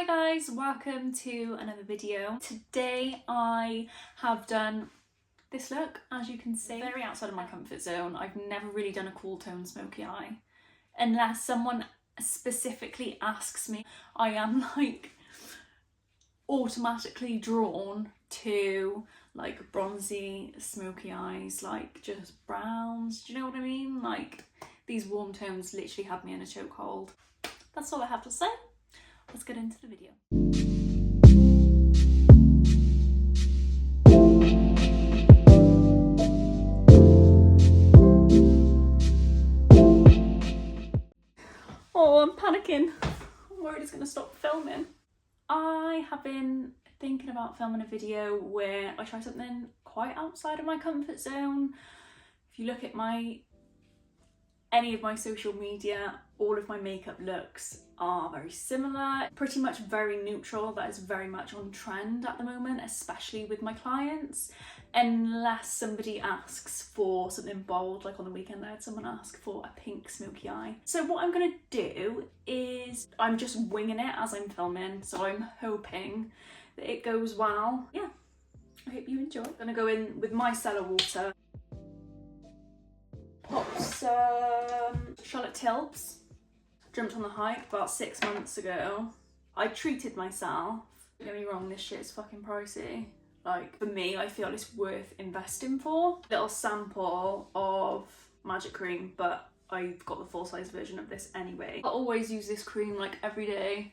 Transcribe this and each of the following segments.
Hi guys, welcome to another video. Today I have done this look, as you can see. Very outside of my comfort zone. I've never really done a cool tone smoky eye. Unless someone specifically asks me, I am like automatically drawn to like bronzy smoky eyes, like just browns. Do you know what I mean? Like these warm tones literally have me in a chokehold. That's all I have to say. Let's get into the video. Oh, I'm panicking. I'm worried it's going to stop filming. I have been thinking about filming a video where I try something quite outside of my comfort zone. If you look at any of my social media, all of my makeup looks are very similar, pretty much very neutral. That is very much on trend at the moment, especially with my clients, unless somebody asks for something bold. Like on the weekend I had someone ask for a pink smoky eye. So what I'm gonna do is I'm just winging it as I'm filming, so I'm hoping that it goes well. Yeah, I hope you enjoy. I'm gonna go in with my micellar water, pop some Charlotte Tilbury. Jumped on the hype about 6 months ago. I treated myself. Don't get me wrong, this shit is fucking pricey. Like, for me, I feel it's worth investing for. Little sample of magic cream, but I've got the full size version of this anyway. I always use this cream like every day.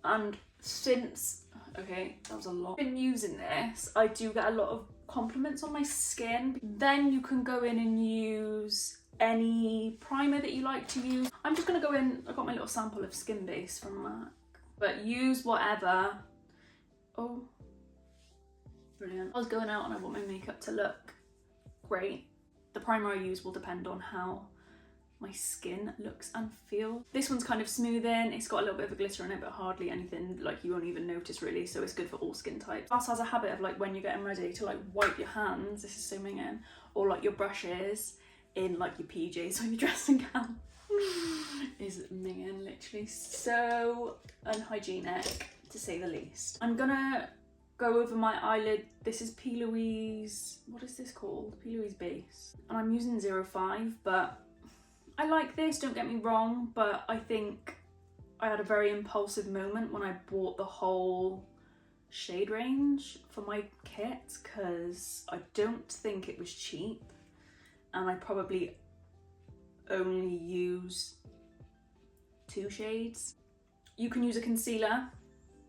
And since, okay, that was a lot. I've been using this, I do get a lot of compliments on my skin. Then you can go in and use any primer that you like to use. I'm just gonna go in, I've got my little sample of Skin Base from MAC, but use whatever. Oh, brilliant. I was going out and I want my makeup to look great. The primer I use will depend on how my skin looks and feels. This one's kind of smoothing, it's got a little bit of a glitter in it, but hardly anything like you won't even notice really, so it's good for all skin types. Also has a habit of like when you're getting ready to like wipe your hands, this is so minging, or like your brushes in like your PJs or your dressing gown. Is minging, literally so unhygienic to say the least. I'm gonna go over my eyelid. This is P. Louise, what is this called? P. Louise Base. And I'm using 05, but I like this, don't get me wrong, but I think I had a very impulsive moment when I bought the whole shade range for my kit, because I don't think it was cheap. And I probably only use 2 shades. You can use a concealer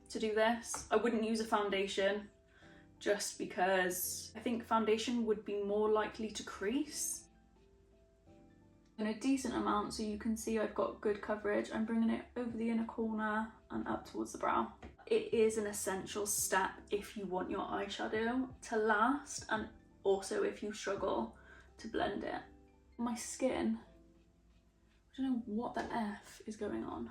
to do this. I wouldn't use a foundation just because I think foundation would be more likely to crease. In a decent amount so you can see I've got good coverage. I'm bringing it over the inner corner and up towards the brow. It is an essential step if you want your eyeshadow to last, and also if you struggle to blend it. My skin, I don't know what the F is going on.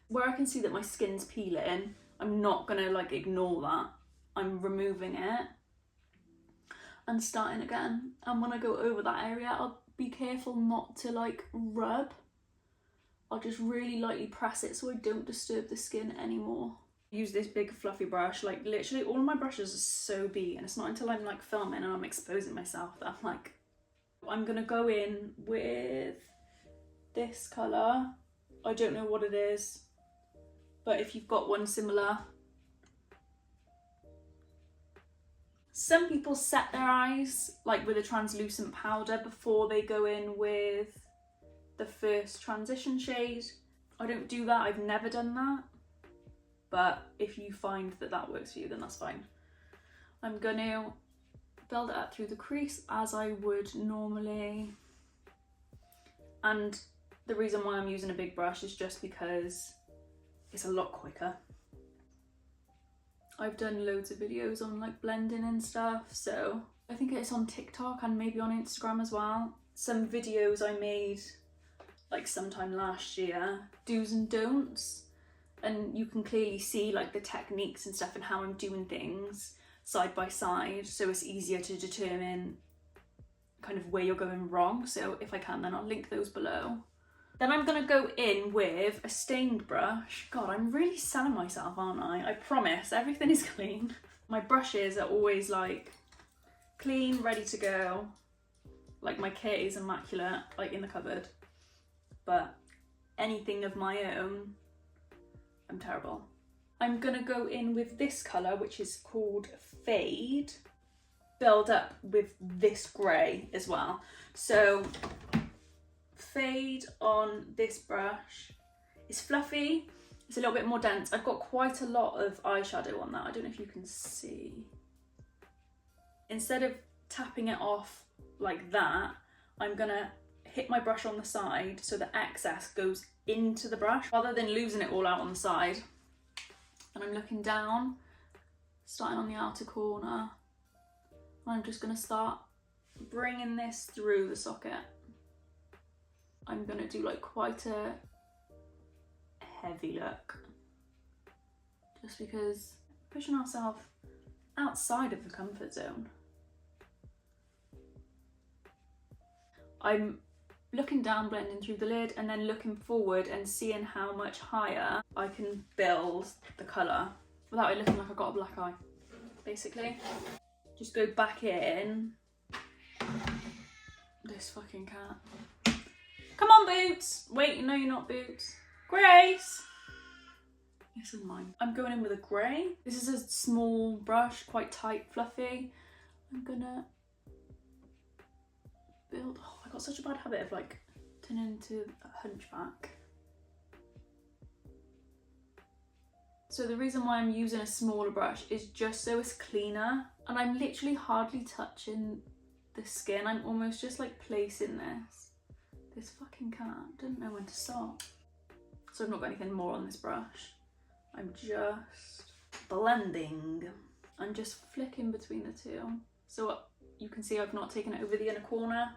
Where I can see that my skin's peeling, I'm not gonna like ignore that. I'm removing it and starting again. And when I go over that area, I'll be careful not to like rub. I'll just really lightly press it so I don't disturb the skin anymore. Use this big fluffy brush, like literally all of my brushes are so big, and it's not until I'm like filming and I'm exposing myself that I'm like, I'm gonna go in with this colour. I don't know what it is, but if you've got one similar. Some people set their eyes like with a translucent powder before they go in with the first transition shade. I don't do that, I've never done that. But if you find that that works for you, then that's fine. I'm gonna build it up through the crease as I would normally. And the reason why I'm using a big brush is just because it's a lot quicker. I've done loads of videos on like blending and stuff, so I think it's on TikTok and maybe on Instagram as well. Some videos I made like sometime last year, do's and don'ts. And you can clearly see like the techniques and stuff and how I'm doing things side by side, so it's easier to determine kind of where you're going wrong. So if I can, then I'll link those below. Then I'm gonna go in with a stained brush. God, I'm really selling myself, aren't I? I promise, everything is clean. My brushes are always like clean, ready to go. Like my kit is immaculate, like in the cupboard. But anything of my own, I'm terrible. I'm gonna go in with this colour, which is called Fade. Build up with this grey as well. So Fade on this brush is fluffy, it's a little bit more dense. I've got quite a lot of eyeshadow on that. I don't know if you can see. Instead of tapping it off like that, I'm gonna hit my brush on the side so the excess goes into the brush rather than losing it all out on the side. And I'm looking down, starting on the outer corner. And I'm just gonna start bringing this through the socket. I'm gonna do like quite a heavy look, just because pushing ourselves outside of the comfort zone. I'm looking down, blending through the lid, and then looking forward and seeing how much higher I can build the colour without it looking like I've got a black eye, basically. Just go back in. This fucking cat. Come on, Boots! Wait, no, you're not Boots. Grace! This is mine. I'm going in with a grey. This is a small brush, quite tight, fluffy. I'm gonna build. Oh, I got such a bad habit of like turning into a hunchback. So the reason why I'm using a smaller brush is just so it's cleaner, and I'm literally hardly touching the skin. I'm almost just like placing this. This fucking cat didn't know when to stop. So I've not got anything more on this brush. I'm just blending. I'm just flicking between the two. So you can see I've not taken it over the inner corner,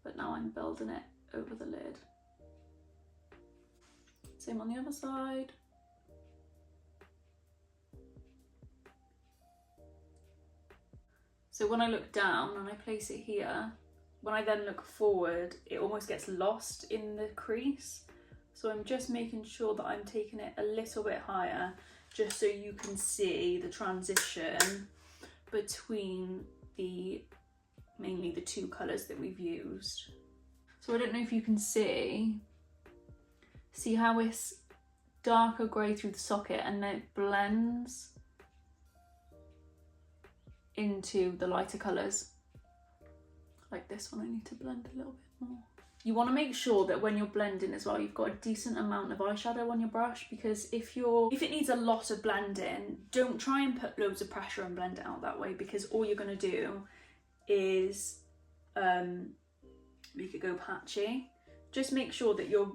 but now I'm building it over the lid. Same on the other side. So when I look down and I place it here, when I then look forward, it almost gets lost in the crease. So I'm just making sure that I'm taking it a little bit higher, just so you can see the transition between mainly the two colours that we've used. So I don't know if you can see how it's darker grey through the socket and then it blends into the lighter colours. Like this one, I need to blend a little bit more. You want to make sure that when you're blending as well, you've got a decent amount of eyeshadow on your brush, because if it needs a lot of blending, don't try and put loads of pressure and blend it out that way, because all you're going to do is make it go patchy. Just make sure that you're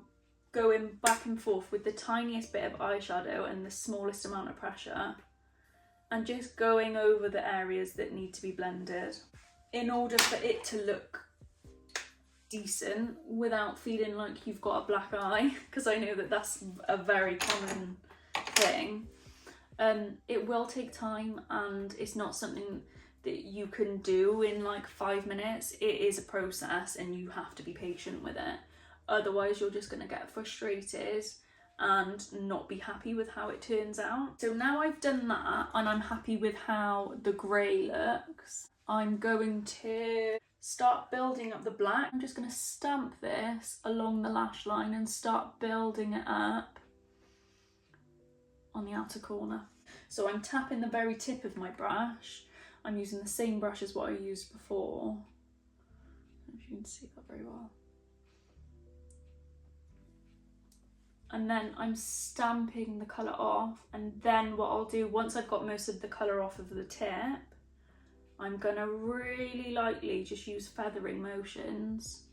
going back and forth with the tiniest bit of eyeshadow and the smallest amount of pressure, and just going over the areas that need to be blended in order for it to look decent without feeling like you've got a black eye, because I know that that's a very common thing. It will take time, and it's not something that you can do in like 5 minutes. It is a process and you have to be patient with it. Otherwise you're just going to get frustrated and not be happy with how it turns out. So now I've done that and I'm happy with how the grey looks, I'm going to start building up the black. I'm just going to stamp this along the lash line and start building it up on the outer corner. So I'm tapping the very tip of my brush. I'm using the same brush as what I used before. I don't know if you can see that very well. And then I'm stamping the colour off, and then what I'll do, once I've got most of the colour off of the tip, I'm going to really lightly just use feathering motions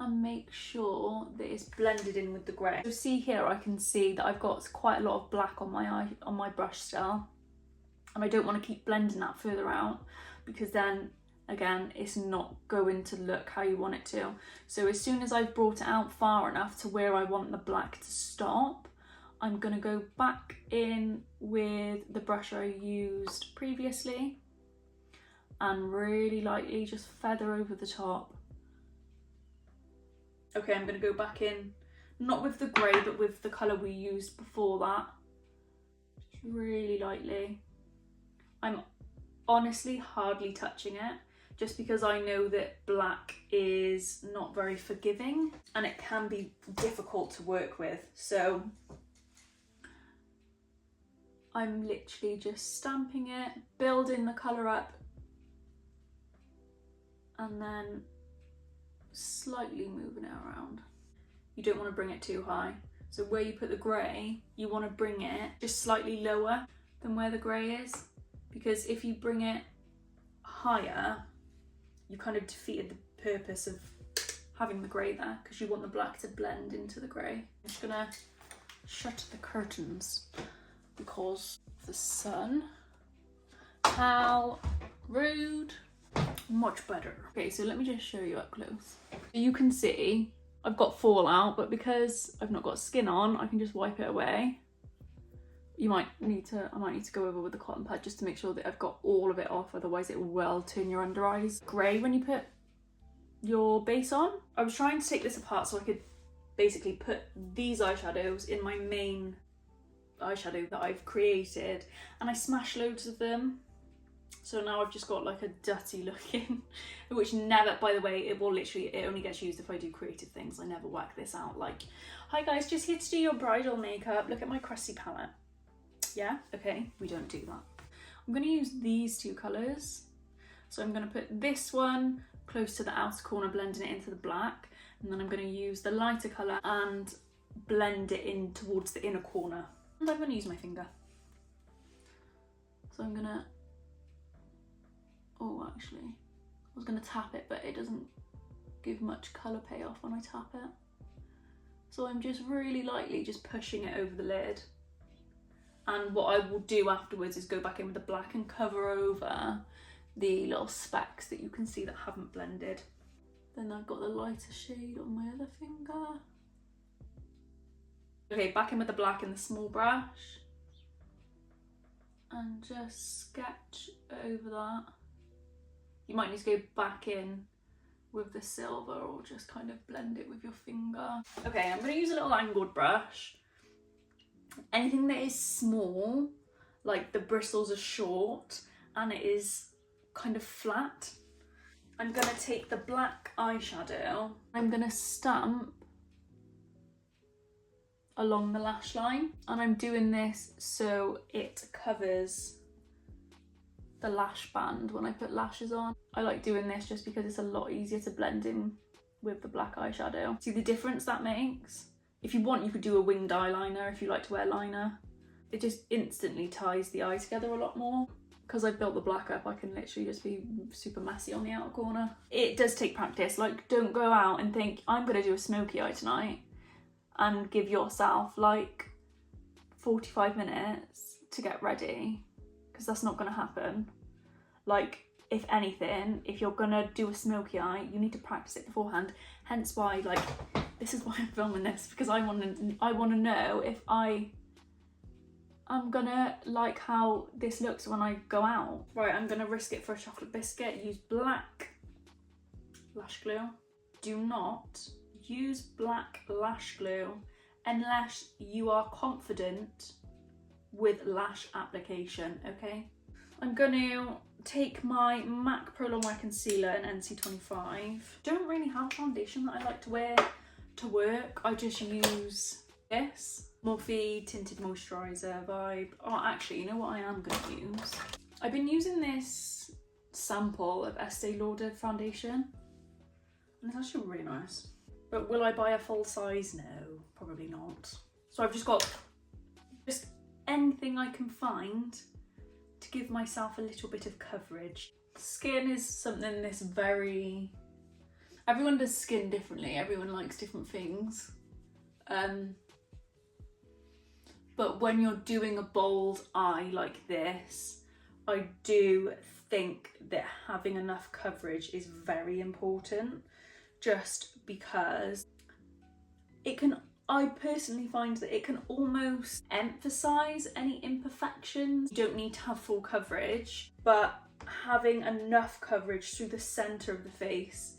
and make sure that it's blended in with the grey. So see here, I can see that I've got quite a lot of black on my brush still, and I don't want to keep blending that further out, because then again it's not going to look how you want it to. So as soon as I've brought it out far enough to where I want the black to stop, I'm going to go back in with the brush I used previously and really lightly just feather over the top Okay, I'm going to go back in, not with the grey, but with the colour we used before that. Just really lightly. I'm honestly hardly touching it, just because I know that black is not very forgiving and it can be difficult to work with. So I'm literally just stamping it, building the colour up, and then slightly moving it around. You don't want to bring it too high. So where you put the grey, you want to bring it just slightly lower than where the grey is, because if you bring it higher, you kind of defeated the purpose of having the grey there, because you want the black to blend into the grey. I'm just gonna shut the curtains because of the sun. How rude. Much better. Okay, so let me just show you up close. You can see I've got fallout, but because I've not got skin on, I can just wipe it away. I might need to go over with the cotton pad just to make sure that I've got all of it off, otherwise it will turn your under eyes grey when you put your base on. I was trying to take this apart so I could basically put these eyeshadows in my main eyeshadow that I've created, and I smashed loads of them. So now I've just got like a dirty looking, which never, by the way, it only gets used if I do creative things. I never whack this out like, hi guys, just here to do your bridal makeup. Look at my crusty palette. Yeah, okay, we don't do that. I'm gonna use these two colours. So I'm gonna put this one close to the outer corner, blending it into the black. And then I'm gonna use the lighter colour and blend it in towards the inner corner. And I'm gonna use my finger. So I'm gonna, oh, actually, I was gonna tap it, but it doesn't give much colour payoff when I tap it. So I'm just really lightly just pushing it over the lid. And what I will do afterwards is go back in with the black and cover over the little specks that you can see that haven't blended. Then I've got the lighter shade on my other finger. Okay, back in with the black and the small brush. And just sketch over that. You might need to go back in with the silver or just kind of blend it with your finger. Okay, I'm going to use a little angled brush. Anything that is small, like the bristles are short and it is kind of flat, I'm going to take the black eyeshadow. I'm going to stamp along the lash line, and I'm doing this so it covers the lash band when I put lashes on. I like doing this just because it's a lot easier to blend in with the black eyeshadow. See the difference that makes? If you want, you could do a winged eyeliner if you like to wear liner. It just instantly ties the eye together a lot more. Because I've built the black up, I can literally just be super messy on the outer corner. It does take practice. Like, don't go out and think, I'm gonna do a smoky eye tonight, and give yourself like 45 minutes to get ready, because that's not gonna happen. Like, if anything, if you're gonna do a smoky eye, you need to practice it beforehand. Hence why, like, this is why I'm filming this, because I wanna know if I'm gonna like how this looks when I go out. Right, I'm gonna risk it for a chocolate biscuit. Use black lash glue. Do not use black lash glue unless you are confident with lash application, okay? I'm gonna take my MAC Pro Longwear Concealer in NC25. Don't really have foundation that I like to wear to work. I just use this Morphe Tinted Moisturiser vibe. Oh, actually, you know what I am gonna use? I've been using this sample of Estee Lauder foundation, and it's actually really nice. But will I buy a full size? No, probably not. So I've just got anything I can find to give myself a little bit of coverage. Skin is something that's very... Everyone does skin differently, everyone likes different things. But when you're doing a bold eye like this, I do think that having enough coverage is very important, just because I personally find that it can almost emphasize any imperfections. You don't need to have full coverage, but having enough coverage through the center of the face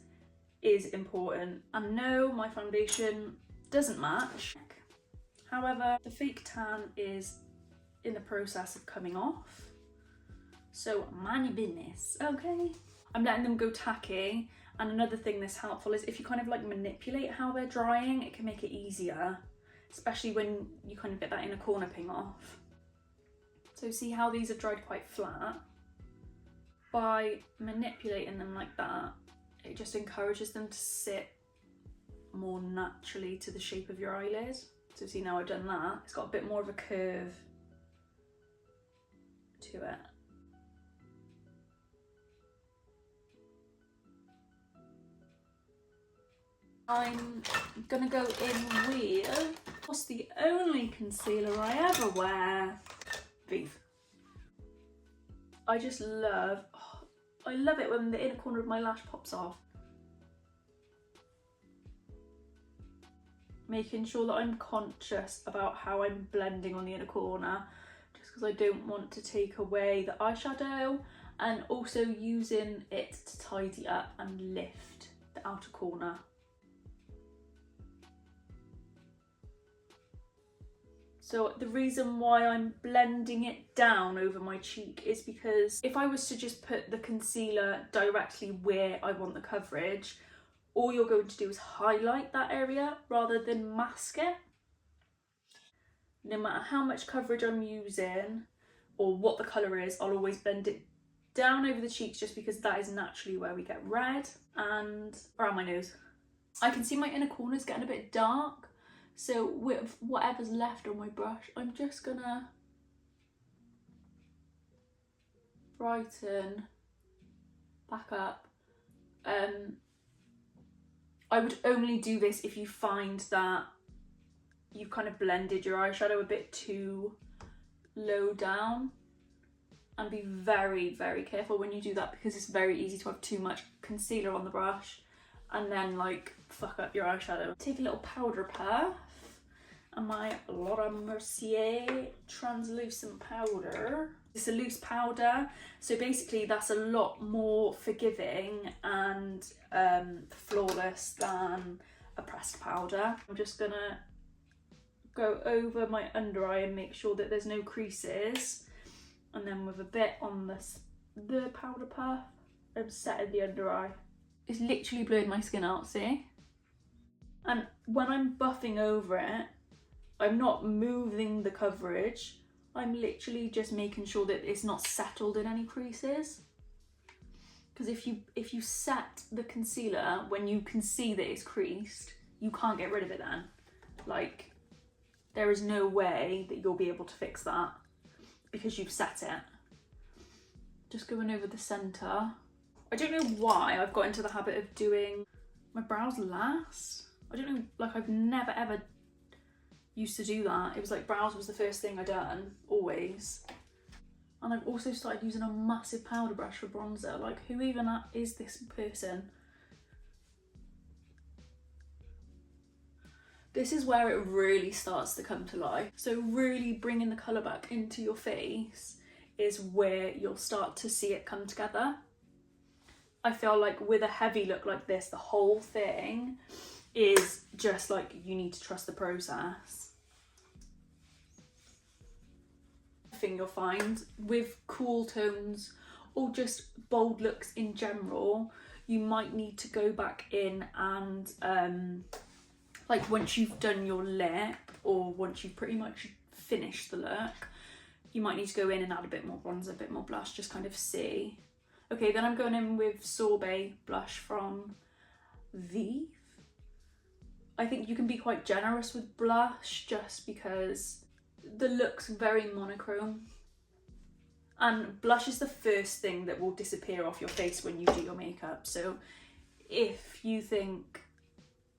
is important. And no, my foundation doesn't match. However, the fake tan is in the process of coming off. So mind your business, okay? I'm letting them go tacky. And another thing that's helpful is if you kind of like manipulate how they're drying, it can make it easier, especially when you kind of get that inner corner ping off. So see how these have dried quite flat? By manipulating them like that, it just encourages them to sit more naturally to the shape of your eyelid. So see, now I've done that, it's got a bit more of a curve to it. I'm gonna go in with, what's the only concealer I ever wear? Beef. I just love, oh, I love it when the inner corner of my lash pops off. Making sure that I'm conscious about how I'm blending on the inner corner, just because I don't want to take away the eyeshadow, and also using it to tidy up and lift the outer corner. So the reason why I'm blending it down over my cheek is because if I was to just put the concealer directly where I want the coverage, all you're going to do is highlight that area rather than mask it. No matter how much coverage I'm using or what the colour is, I'll always blend it down over the cheeks just because that is naturally where we get red, and around my nose. I can see my inner corners getting a bit dark. So with whatever's left on my brush, I'm just gonna brighten back up. I would only do this if you find that you've kind of blended your eyeshadow a bit too low down, and be very, very careful when you do that, because it's very easy to have too much concealer on the brush and then like fuck up your eyeshadow. Take a little powder puff and my Laura Mercier translucent powder. It's a loose powder, so basically that's a lot more forgiving and flawless than a pressed powder. I'm just gonna go over my under eye and make sure that there's no creases, and then with a bit on the powder puff, I'm setting the under eye. It's literally blurred my skin out, see? And when I'm buffing over it, I'm not moving the coverage, I'm literally just making sure that it's not settled in any creases. Because if you set the concealer when you can see that it's creased, you can't get rid of it then. Like, there is no way that you'll be able to fix that because you've set it. Just going over the centre. I don't know why I've got into the habit of doing my brows last. I don't know, like I've never ever used to do that. It was like brows was the first thing I done, always. And I've also started using a massive powder brush for bronzer. Like, who even is this person? This is where it really starts to come to life. So really bringing the colour back into your face is where you'll start to see it come together. I feel like with a heavy look like this, the whole thing is just like, you need to trust the process. Thing you'll find with cool tones or just bold looks in general, you might need to go back in and like once you've done your lip or once you've pretty much finished the look, you might need to go in and add a bit more bronzer, a bit more blush, just kind of see. Okay, then I'm going in with Sorbet blush from Vive. I think you can be quite generous with blush just because the look's very monochrome. And blush is the first thing that will disappear off your face when you do your makeup. So if you think,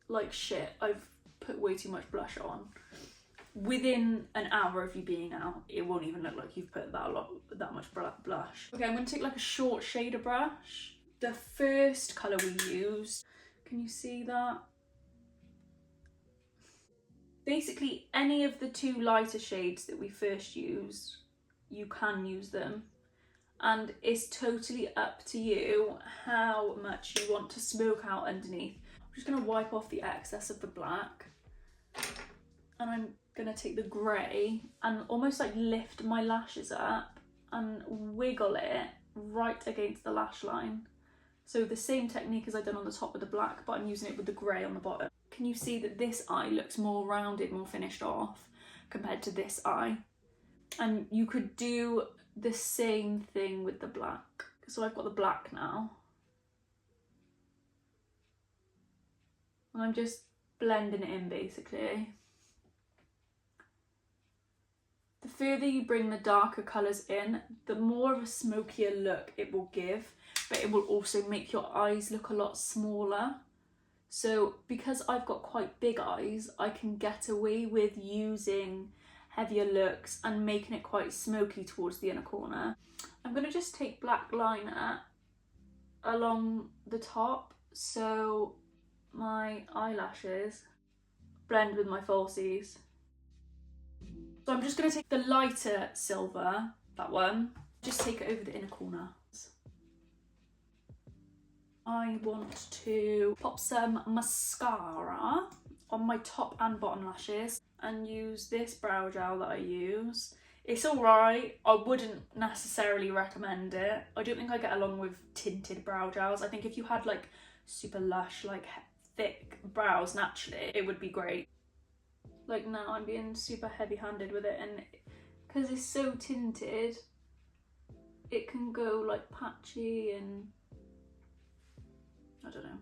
like, shit, I've put way too much blush on, within an hour of you being out, it won't even look like you've put that much blush. Okay, I'm going to take like a short shader brush. The first colour we used, can you see that? Basically, any of the two lighter shades that we first used, you can use them. and it's totally up to you how much you want to smoke out underneath. I'm just gonna wipe off the excess of the black, and I'm gonna take the grey and almost like lift my lashes up and wiggle it right against the lash line. So the same technique as I done on the top with the black, but I'm using it with the grey on the bottom. Can you see that this eye looks more rounded, more finished off compared to this eye? And you could do the same thing with the black. So I've got the black now. And I'm just blending it in basically. The further you bring the darker colours in, the more of a smokier look it will give, but it will also make your eyes look a lot smaller. So because I've got quite big eyes, I can get away with using heavier looks and making it quite smoky towards the inner corner. I'm going to just take black liner along the top so my eyelashes blend with my falsies. So I'm just going to take the lighter silver, that one, just take it over the inner corner. I want to pop some mascara on my top and bottom lashes and use this brow gel that I use. It's alright, I wouldn't necessarily recommend it. I don't think I get along with tinted brow gels. I think if you had like super lush, like thick brows naturally, it would be great. Like now I'm being super heavy-handed with it, and because it's so tinted, it can go like patchy and I don't know.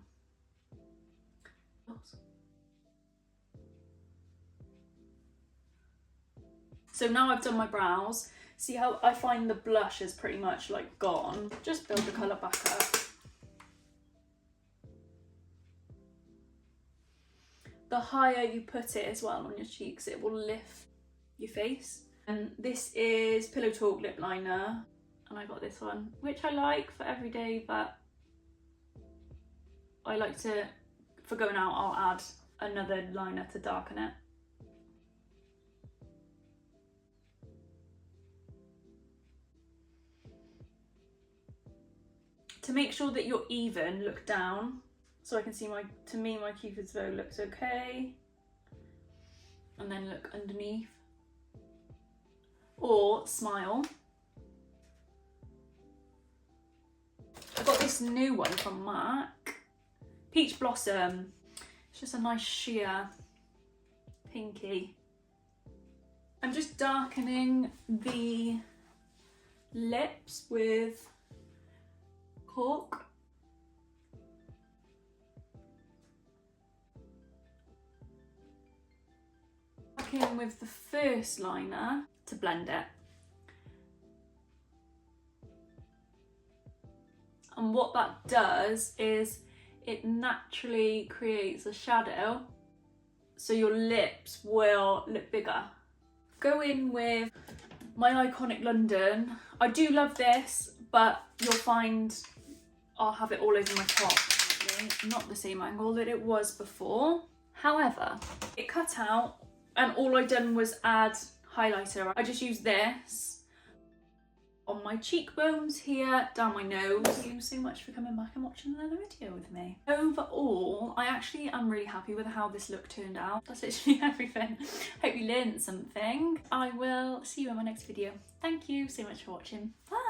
So now I've done my brows. See how I find the blush is pretty much like gone. Just build the colour back up. The higher you put it as well on your cheeks, it will lift your face. And this is Pillow Talk lip liner, and I got this one, which I like for every day, but I like to, for going out, I'll add another liner to darken it. To make sure that you're even, look down. So I can see to me my Cupid's bow looks okay. And then look underneath. Or smile. I got this new one from MAC. Peach Blossom. It's just a nice sheer pinky. I'm just darkening the lips with Cork. Back in with the first liner to blend it. And what that does is it naturally creates a shadow, so your lips will look bigger. Go in with my Iconic London. I do love this, but you'll find I'll have it all over my top. Not the same angle that it was before. However, it cut out and all I done was add highlighter. I just used this on my cheekbones here, down my nose. Thank you so much for coming back and watching another video with me. Overall, I actually am really happy with how this look turned out. That's literally everything. Hope you learned something. I will see you in my next video. Thank you so much for watching. Bye!